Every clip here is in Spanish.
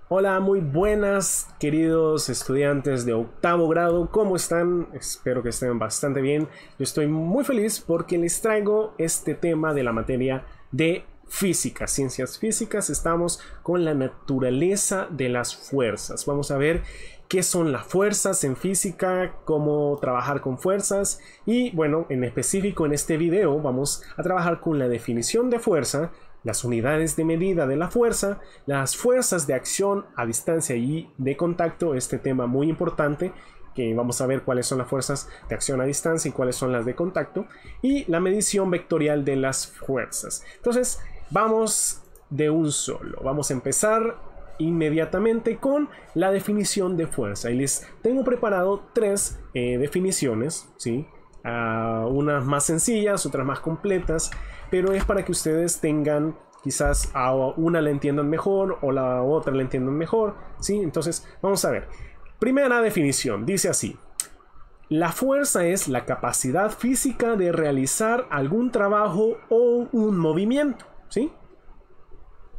Hola, muy buenas queridos estudiantes de octavo grado, ¿cómo están? Espero que estén bastante bien. Yo estoy muy feliz porque les traigo este tema de la materia de física, ciencias físicas. Estamos con la naturaleza de las fuerzas. Vamos a ver qué son las fuerzas en física, cómo trabajar con fuerzas y bueno, en específico en este video vamos a trabajar con la definición de fuerza, las unidades de medida de la fuerza, las fuerzas de acción a distancia y de contacto, este tema muy importante, que vamos a ver cuáles son las fuerzas de acción a distancia y cuáles son las de contacto, y la medición vectorial de las fuerzas. Entonces, vamos de un solo. Vamos a empezar inmediatamente con la definición de fuerza. Y les tengo preparado tres definiciones, ¿sí? Unas más sencillas, otras más completas, pero es para que ustedes tengan quizás a una la entiendan mejor o la otra la entiendan mejor, ¿sí? Entonces vamos a ver. Primera definición, dice así: la fuerza es la capacidad física de realizar algún trabajo o un movimiento, ¿sí?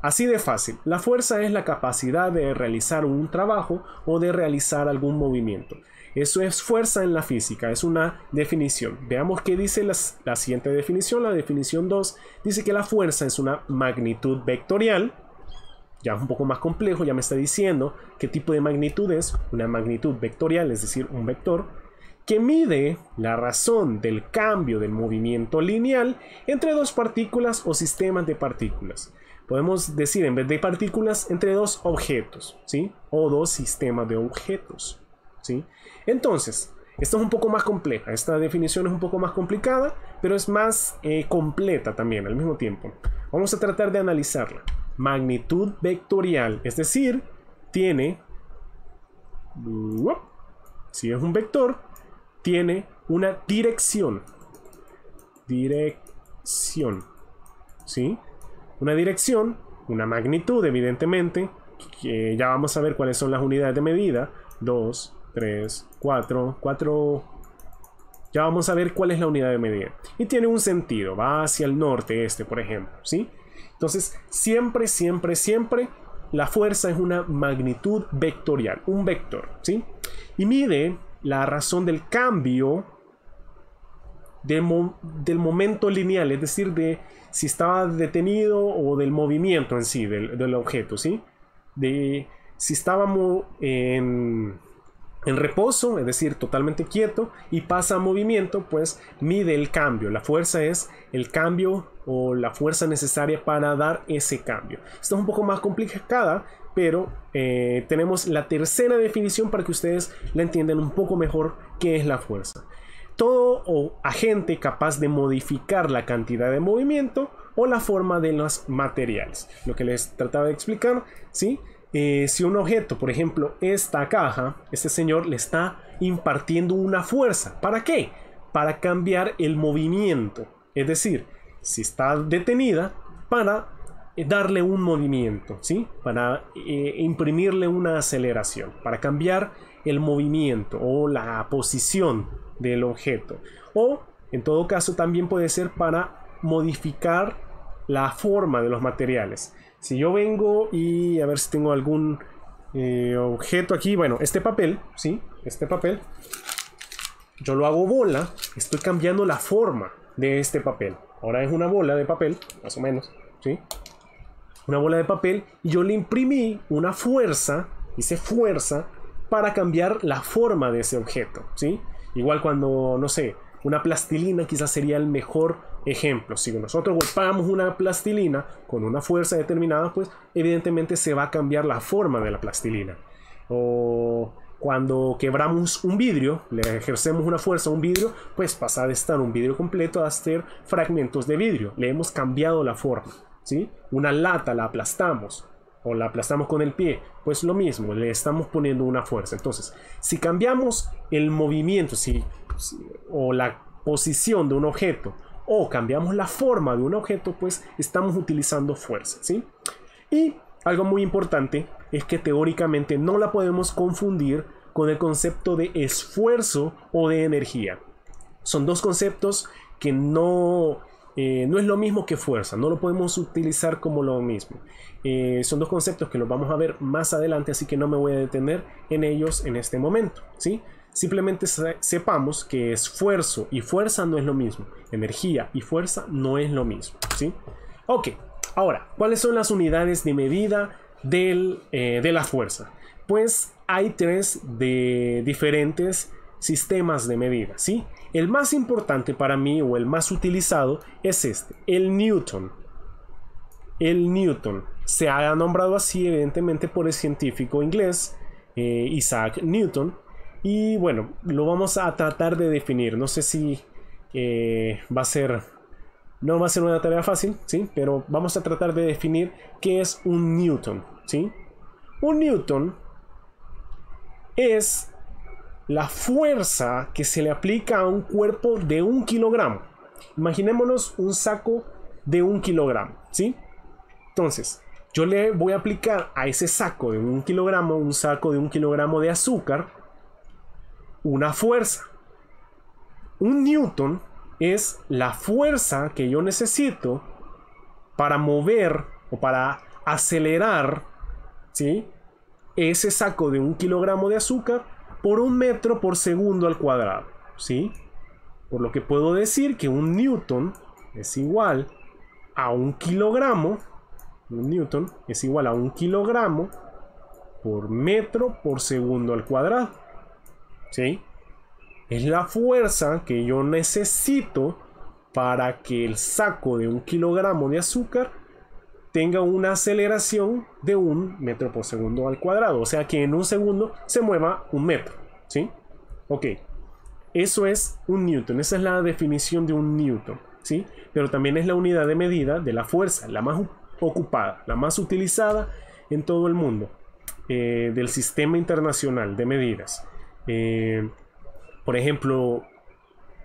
Así de fácil. La fuerza es la capacidad de realizar un trabajo o de realizar algún movimiento. Eso es fuerza en la física, es una definición. Veamos qué dice la siguiente definición. La definición 2 dice que la fuerza es una magnitud vectorial. Ya es un poco más complejo, ya me está diciendo qué tipo de magnitud es. Una magnitud vectorial, es decir, un vector, que mide la razón del cambio del movimiento lineal entre dos partículas o sistemas de partículas. Podemos decir, en vez de partículas, entre dos objetos, ¿sí? O dos sistemas de objetos, ¿sí? Entonces, esto es un poco más compleja. Esta definición es un poco más complicada, pero es más completa también al mismo tiempo. Vamos a tratar de analizarla. Magnitud vectorial, es decir, tiene, si es un vector, tiene una dirección. Dirección, ¿sí? Una dirección, una magnitud, evidentemente, que ya vamos a ver cuáles son las unidades de medida. 2, 3, 4, 4. Ya vamos a ver cuál es la unidad de medida. Y tiene un sentido, va hacia el norte, por ejemplo, ¿sí? Entonces, siempre, siempre, siempre, la fuerza es una magnitud vectorial, un vector, ¿sí? Y mide la razón del cambio del momento lineal, es decir, de si estaba detenido o del movimiento en sí, del objeto, ¿sí? De si estábamos en reposo, es decir, totalmente quieto, y pasa a movimiento, pues mide el cambio. La fuerza es el cambio o la fuerza necesaria para dar ese cambio. Esto es un poco más complicada, pero tenemos la tercera definición para que ustedes la entiendan un poco mejor qué es la fuerza. Todo agente capaz de modificar la cantidad de movimiento o la forma de los materiales. Lo que les trataba de explicar, ¿sí? Si un objeto, por ejemplo, esta caja, este señor le está impartiendo una fuerza. ¿Para qué? Para cambiar el movimiento. Es decir, si está detenida, para darle un movimiento, ¿sí? Para imprimirle una aceleración, para cambiar el movimiento o la posición del objeto. O, en todo caso, también puede ser para modificar la forma de los materiales. Si yo vengo y a ver si tengo algún objeto aquí, bueno, este papel, ¿sí? Este papel, yo lo hago bola, estoy cambiando la forma de este papel. Ahora es una bola de papel, más o menos, ¿sí? Una bola de papel, y yo le imprimí una fuerza, hice fuerza, para cambiar la forma de ese objeto, ¿sí? Igual cuando, no sé, una plastilina quizás sería el mejor ejemplo. Si nosotros golpeamos una plastilina con una fuerza determinada, pues evidentemente se va a cambiar la forma de la plastilina. O cuando quebramos un vidrio, le ejercemos una fuerza a un vidrio, pues pasa de estar un vidrio completo a ser fragmentos de vidrio. Le hemos cambiado la forma, ¿sí? Una lata la aplastamos o la aplastamos con el pie, pues lo mismo, le estamos poniendo una fuerza. Entonces, si cambiamos el movimiento o la posición de un objeto o cambiamos la forma de un objeto, pues estamos utilizando fuerza, ¿sí? Y algo muy importante es que teóricamente no la podemos confundir con el concepto de esfuerzo o de energía. Son dos conceptos que no no es lo mismo que fuerza, no lo podemos utilizar como lo mismo. Son dos conceptos que los vamos a ver más adelante, así que no me voy a detener en ellos en este momento, ¿sí? Simplemente sepamos que esfuerzo y fuerza no es lo mismo, energía y fuerza no es lo mismo, ¿sí? Ok, ahora, ¿cuáles son las unidades de medida de la fuerza? Pues hay tres de diferentes sistemas de medida, ¿sí? El más importante para mí, o el más utilizado, es este, el Newton. El Newton se ha nombrado así evidentemente por el científico inglés Isaac Newton. Y bueno, lo vamos a tratar de definir. No sé si no va a ser una tarea fácil, ¿sí? Pero vamos a tratar de definir qué es un Newton, ¿sí? Un Newton es la fuerza que se le aplica a un cuerpo de 1 kilogramo. Imaginémonos un saco de 1 kilogramo, ¿sí? Entonces, yo le voy a aplicar a ese saco de 1 kilogramo, un saco de 1 kilogramo de azúcar, una fuerza. Un newton es la fuerza que yo necesito para mover o para acelerar, ¿sí?, ese saco de 1 kilogramo de azúcar por 1 metro por segundo al cuadrado, ¿sí? Por lo que puedo decir que un newton es igual a 1 kilogramo. Un newton es igual a 1 kilogramo por metro por segundo al cuadrado, ¿sí? Es la fuerza que yo necesito para que el saco de 1 kilogramo de azúcar tenga una aceleración de 1 metro por segundo al cuadrado. O sea que en 1 segundo se mueva 1 metro, ¿sí? Ok. Eso es un newton. Esa es la definición de un newton, ¿sí? Pero también es la unidad de medida de la fuerza, la más ocupada, la más utilizada en todo el mundo, del sistema internacional de medidas. Por ejemplo,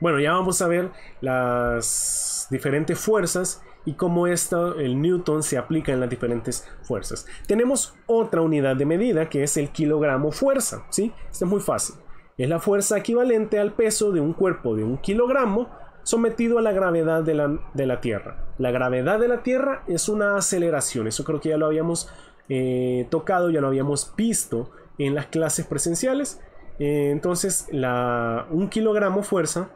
bueno, ya vamos a ver las diferentes fuerzas y cómo el newton se aplica en las diferentes fuerzas. Tenemos otra unidad de medida que es el kilogramo fuerza, ¿sí? Esto es muy fácil. Es la fuerza equivalente al peso de un cuerpo de 1 kilogramo sometido a la gravedad de la Tierra. La gravedad de la Tierra es una aceleración. Eso creo que ya lo habíamos tocado, ya lo habíamos visto en las clases presenciales. Entonces, 1 kilogramo fuerza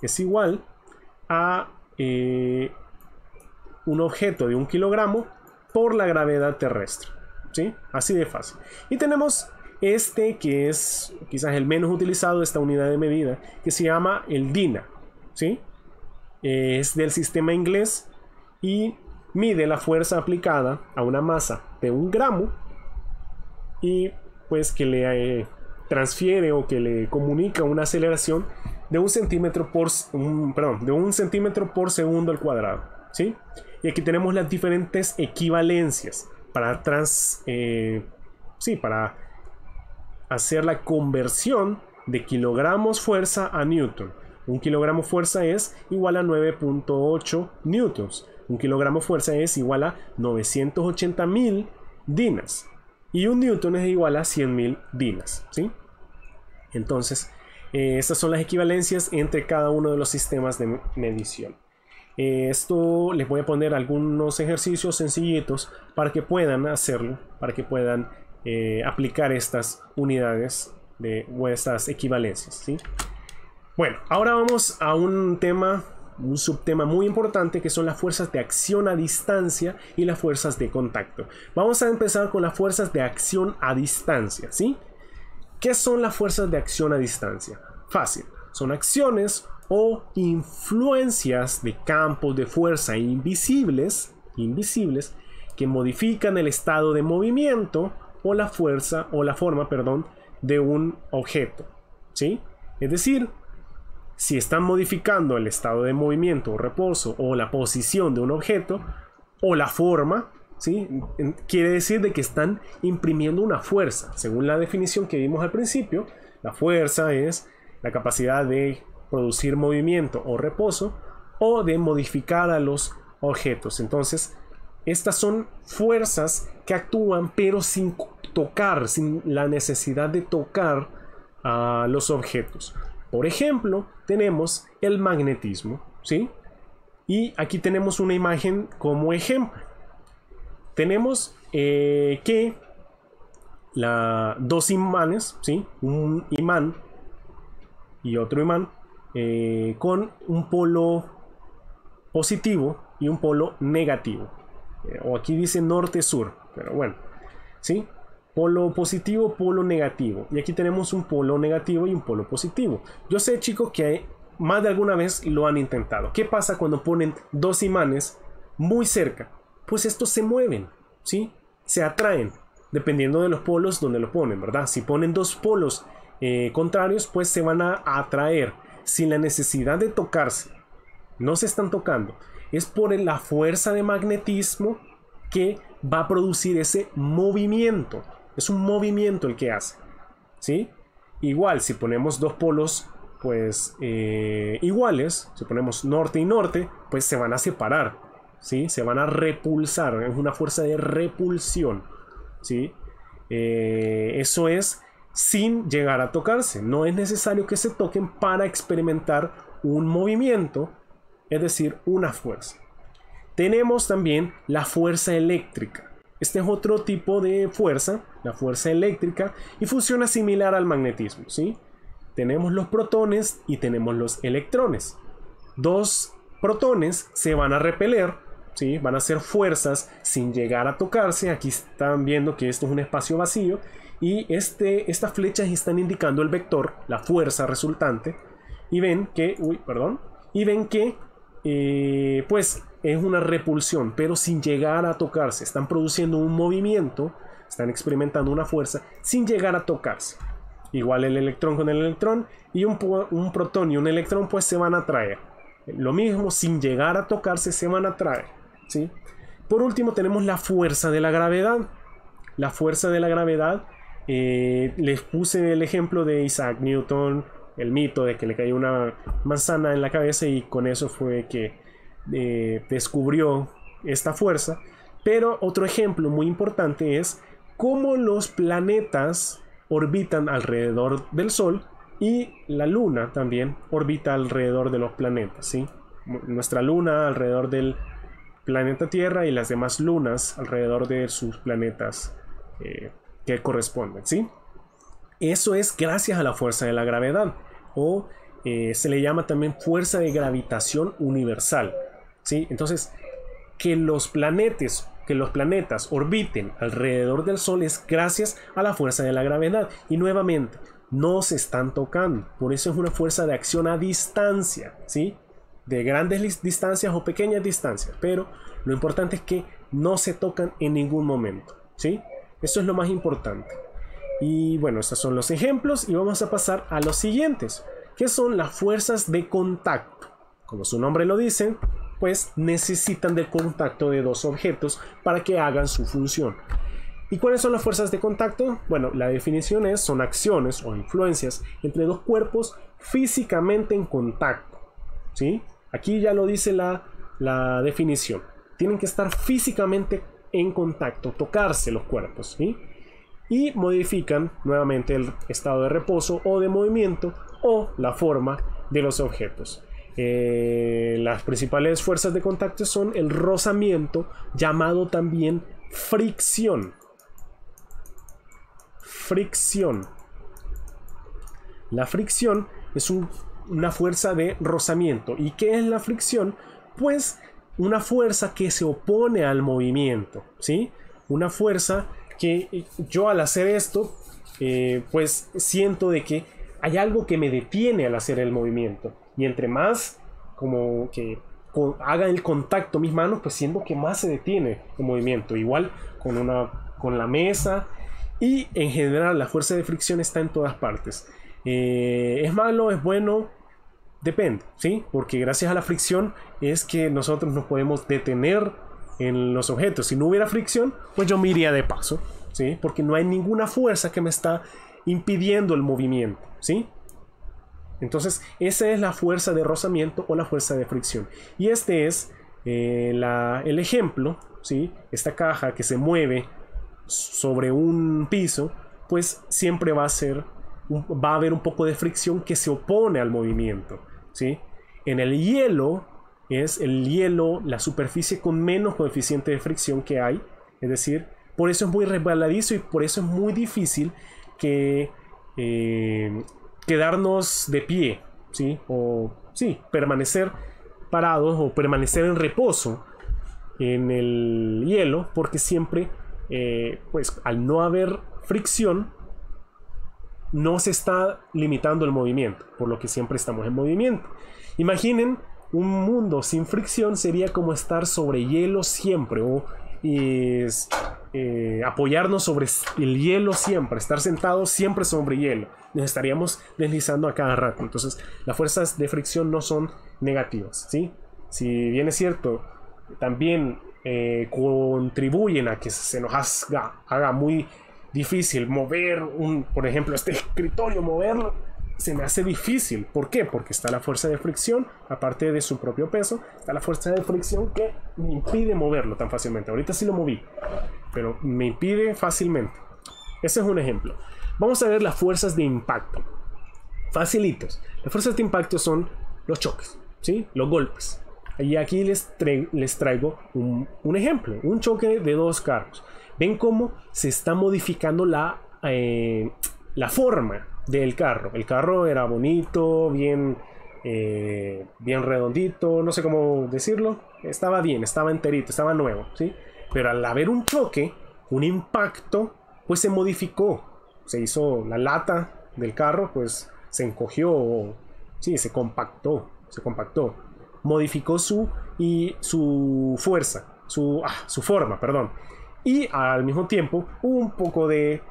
es igual a un objeto de 1 kilogramo por la gravedad terrestre, ¿sí? Así de fácil. Y tenemos este que es quizás el menos utilizado, esta unidad de medida, que se llama el DINA, ¿sí? Es del sistema inglés y mide la fuerza aplicada a una masa de 1 gramo y pues que le transfiere o que le comunica una aceleración de 1 centímetro por segundo al cuadrado, ¿sí? Y aquí tenemos las diferentes equivalencias para hacer la conversión de kilogramos fuerza a newton. 1 kilogramo fuerza es igual a 9.8 newtons. 1 kilogramo fuerza es igual a 980.000 dinas. Y 1 newton es igual a 100.000 dinas, ¿sí? Entonces, estas son las equivalencias entre cada uno de los sistemas de medición. Esto les voy a poner algunos ejercicios sencillitos para que puedan hacerlo, para que puedan aplicar estas unidades o estas equivalencias, ¿sí? Bueno, ahora vamos a un subtema muy importante, que son las fuerzas de acción a distancia y las fuerzas de contacto. Vamos a empezar con las fuerzas de acción a distancia, ¿sí? ¿Qué son las fuerzas de acción a distancia? Fácil, son acciones o influencias de campos de fuerza invisibles que modifican el estado de movimiento o la forma, de un objeto, ¿sí? Es decir, si están modificando el estado de movimiento o reposo o la posición de un objeto o la forma, ¿sí?, quiere decir de que están imprimiendo una fuerza. Según la definición que vimos al principio, la fuerza es la capacidad de producir movimiento o reposo o de modificar a los objetos. Entonces, estas son fuerzas que actúan pero sin la necesidad de tocar a los objetos. Por ejemplo, tenemos el magnetismo, ¿sí? Y aquí tenemos una imagen como ejemplo. Tenemos que dos imanes, ¿sí? Un imán y otro imán con un polo positivo y un polo negativo. O aquí dice norte-sur, pero bueno, ¿sí? Polo positivo, polo negativo. Y aquí tenemos un polo negativo y un polo positivo. Yo sé, chicos, que más de alguna vez lo han intentado. ¿Qué pasa cuando ponen dos imanes muy cerca? Pues estos se mueven, ¿sí? Se atraen, dependiendo de los polos donde lo ponen, ¿verdad? Si ponen dos polos contrarios, pues se van a atraer sin la necesidad de tocarse. No se están tocando. Es por la fuerza de magnetismo que va a producir ese movimiento. Es un movimiento el que hace, ¿sí? Igual, si ponemos dos polos pues iguales, si ponemos norte y norte, pues se van a separar, ¿sí? Se van a repulsar. Es una fuerza de repulsión, ¿sí? Eso es sin llegar a tocarse. No es necesario que se toquen para experimentar un movimiento, es decir, una fuerza. Tenemos también la fuerza eléctrica. Este es otro tipo de fuerza, la fuerza eléctrica, y funciona similar al magnetismo, ¿sí? Tenemos los protones y tenemos los electrones. Dos protones se van a repeler, ¿sí? Van a hacer fuerzas sin llegar a tocarse. Aquí están viendo que esto es un espacio vacío y estas flechas están indicando el vector, la fuerza resultante, y ven que, pues es una repulsión, pero sin llegar a tocarse. Están produciendo un movimiento, están experimentando una fuerza sin llegar a tocarse. Igual el electrón con el electrón, y un protón y un electrón pues se van a atraer. Lo mismo, sin llegar a tocarse se van a atraer, ¿sí? Por último tenemos la fuerza de la gravedad. La fuerza de la gravedad, les puse el ejemplo de Isaac Newton, el mito de que le cayó una manzana en la cabeza y con eso fue que descubrió esta fuerza. Pero otro ejemplo muy importante es cómo los planetas orbitan alrededor del Sol y la Luna también orbita alrededor de los planetas, ¿sí? Nuestra Luna alrededor del planeta Tierra y las demás lunas alrededor de sus planetas que corresponden, ¿sí? Eso es gracias a la fuerza de la gravedad, o se le llama también fuerza de gravitación universal, ¿sí? Entonces, que los planetas orbiten alrededor del Sol es gracias a la fuerza de la gravedad. Y nuevamente, no se están tocando. Por eso es una fuerza de acción a distancia, ¿sí? De grandes distancias o pequeñas distancias. Pero lo importante es que no se tocan en ningún momento, ¿sí? Eso es lo más importante. Y bueno, estos son los ejemplos y vamos a pasar a los siguientes, que son las fuerzas de contacto. Como su nombre lo dice, pues necesitan del contacto de dos objetos para que hagan su función. ¿Y cuáles son las fuerzas de contacto? Bueno, la definición son acciones o influencias entre dos cuerpos físicamente en contacto, ¿sí? Aquí ya lo dice la definición. Tienen que estar físicamente en contacto, tocarse los cuerpos, ¿sí? Y modifican nuevamente el estado de reposo o de movimiento o la forma de los objetos. Las principales fuerzas de contacto son el rozamiento, llamado también fricción. La fricción es una fuerza de rozamiento. ¿Y qué es la fricción? Pues una fuerza que se opone al movimiento, ¿sí? Una fuerza que yo al hacer esto, pues siento de que hay algo que me detiene al hacer el movimiento. Y entre más como que haga el contacto mis manos, pues siento que más se detiene el movimiento. Igual con la mesa. Y en general la fuerza de fricción está en todas partes. ¿Es malo? ¿Es bueno? Depende, ¿sí? Porque gracias a la fricción es que nosotros nos podemos detener en los objetos. Si no hubiera fricción, pues yo me iría de paso, ¿sí? Porque no hay ninguna fuerza que me está impidiendo el movimiento, ¿sí? Entonces esa es la fuerza de rozamiento o la fuerza de fricción. Y este es el ejemplo, ¿sí? Esta caja que se mueve sobre un piso, pues siempre va a ser va a haber un poco de fricción que se opone al movimiento, ¿sí? En el hielo, es el hielo la superficie con menos coeficiente de fricción que hay, es decir, por eso es muy resbaladizo y por eso es muy difícil que quedarnos de pie, ¿sí? O sí, permanecer parados o permanecer en reposo en el hielo, porque siempre, pues al no haber fricción, no se está limitando el movimiento, por lo que siempre estamos en movimiento. Imaginen un mundo sin fricción, sería como estar sobre hielo siempre, o apoyarnos sobre el hielo siempre, estar sentados siempre sobre hielo. Nos estaríamos deslizando a cada rato. Entonces las fuerzas de fricción no son negativas, ¿sí? Si bien es cierto, también contribuyen a que se nos haga muy difícil mover por ejemplo, este escritorio, moverlo se me hace difícil. ¿Por qué? Porque está la fuerza de fricción, aparte de su propio peso, está la fuerza de fricción que me impide moverlo tan fácilmente. Ahorita sí lo moví, pero me impide fácilmente. Ese es un ejemplo. Vamos a ver las fuerzas de impacto. Facilitos. Las fuerzas de impacto son los choques, ¿sí? Los golpes. Y aquí les traigo un ejemplo. Un choque de dos carros. Ven cómo se está modificando la forma del carro. El carro era bonito, bien redondito, no sé cómo decirlo. Estaba bien, estaba enterito, estaba nuevo, ¿sí? Pero al haber un choque, un impacto, pues se modificó. Se hizo la lata del carro, pues se encogió, sí, se compactó. Modificó su fuerza, su forma, perdón. Y al mismo tiempo hubo un poco de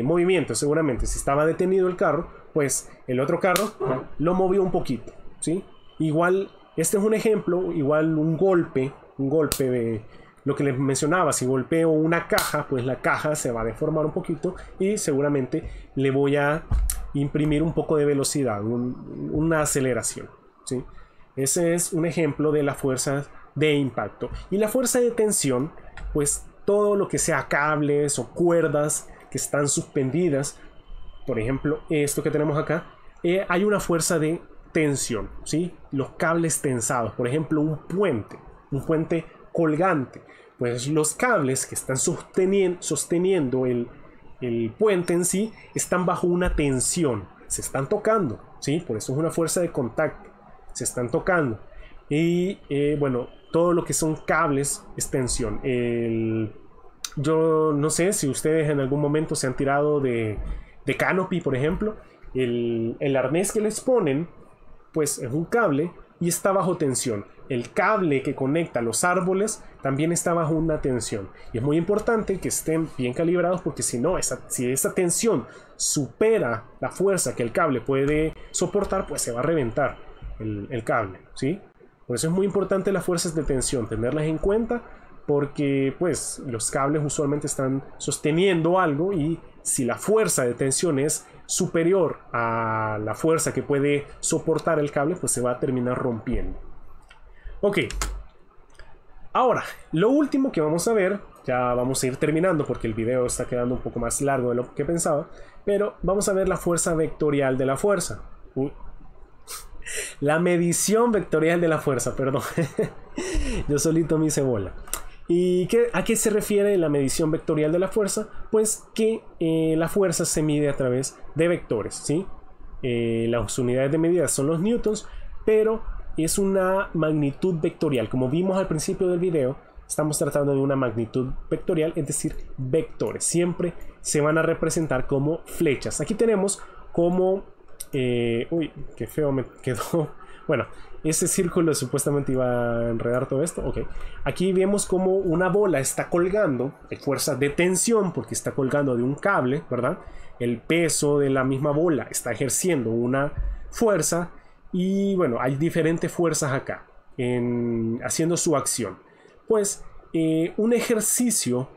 movimiento, seguramente. Si estaba detenido el carro, pues el otro carro lo movió un poquito, ¿sí? Igual, este es un ejemplo, igual un golpe de lo que les mencionaba. Si golpeo una caja, pues la caja se va a deformar un poquito y seguramente le voy a imprimir un poco de velocidad, una aceleración, ¿sí? Ese es un ejemplo de la fuerza de impacto. Y la fuerza de tensión, pues todo lo que sea cables o cuerdas que están suspendidas, por ejemplo esto que tenemos acá, hay una fuerza de tensión, ¿sí? Los cables tensados, por ejemplo un puente colgante, pues los cables que están sosteniendo el puente en sí están bajo una tensión, se están tocando, ¿sí? Por eso es una fuerza de contacto, se están tocando. Y bueno, todo lo que son cables es tensión. Yo no sé si ustedes en algún momento se han tirado de canopy, por ejemplo. El arnés que les ponen, pues es un cable y está bajo tensión. El cable que conecta los árboles también está bajo una tensión. Y es muy importante que estén bien calibrados, porque si no, si esa tensión supera la fuerza que el cable puede soportar, pues se va a reventar el cable, ¿sí? Por eso es muy importante las fuerzas de tensión, tenerlas en cuenta, porque pues los cables usualmente están sosteniendo algo, y si la fuerza de tensión es superior a la fuerza que puede soportar el cable, pues se va a terminar rompiendo. Ok, ahora lo último que vamos a ver, ya vamos a ir terminando porque el video está quedando un poco más largo de lo que pensaba, pero vamos a ver la fuerza vectorial de la fuerza. La medición vectorial de la fuerza, perdón. Yo solito me hice bola. ¿Y a qué se refiere la medición vectorial de la fuerza? Pues que la fuerza se mide a través de vectores, ¿sí? Las unidades de medida son los newtons, pero es una magnitud vectorial. Como vimos al principio del video, estamos tratando de una magnitud vectorial, es decir, vectores. Siempre se van a representar como flechas. Aquí tenemos como... uy, qué feo me quedó. Bueno, ese círculo supuestamente iba a enredar todo esto. Ok, aquí vemos como una bola está colgando. Hay fuerza de tensión porque está colgando de un cable, ¿verdad? El peso de la misma bola está ejerciendo una fuerza. Y bueno, hay diferentes fuerzas acá haciendo su acción. Pues un ejercicio,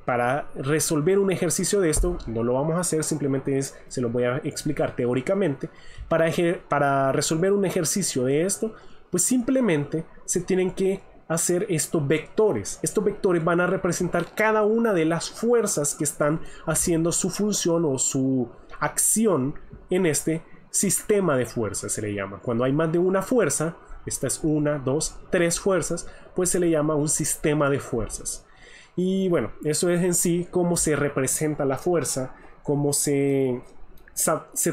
para resolver un ejercicio de esto, no lo vamos a hacer, simplemente se lo voy a explicar teóricamente. Para resolver un ejercicio de esto, pues simplemente se tienen que hacer estos vectores. Estos vectores van a representar cada una de las fuerzas que están haciendo su función o su acción en este sistema de fuerzas, se le llama. Cuando hay más de una fuerza, esta es 1, 2, 3 fuerzas, pues se le llama un sistema de fuerzas. Y bueno, eso es en sí cómo se representa la fuerza, cómo se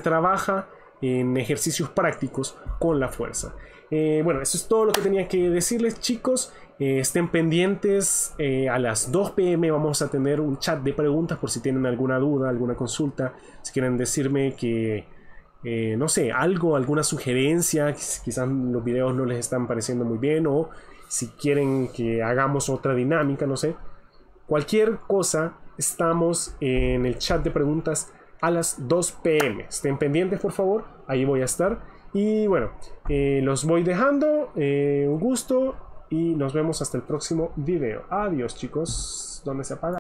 trabaja en ejercicios prácticos con la fuerza. Bueno, eso es todo lo que tenía que decirles, chicos. Estén pendientes, a las 2 p.m. vamos a tener un chat de preguntas por si tienen alguna duda, alguna consulta, si quieren decirme que no sé, alguna sugerencia, quizás los videos no les están pareciendo muy bien, o si quieren que hagamos otra dinámica, no sé, cualquier cosa, estamos en el chat de preguntas a las 2 p.m. Estén pendientes, por favor, ahí voy a estar. Y bueno, los voy dejando, un gusto y nos vemos hasta el próximo video. Adiós, chicos. ¿Dónde se apaga?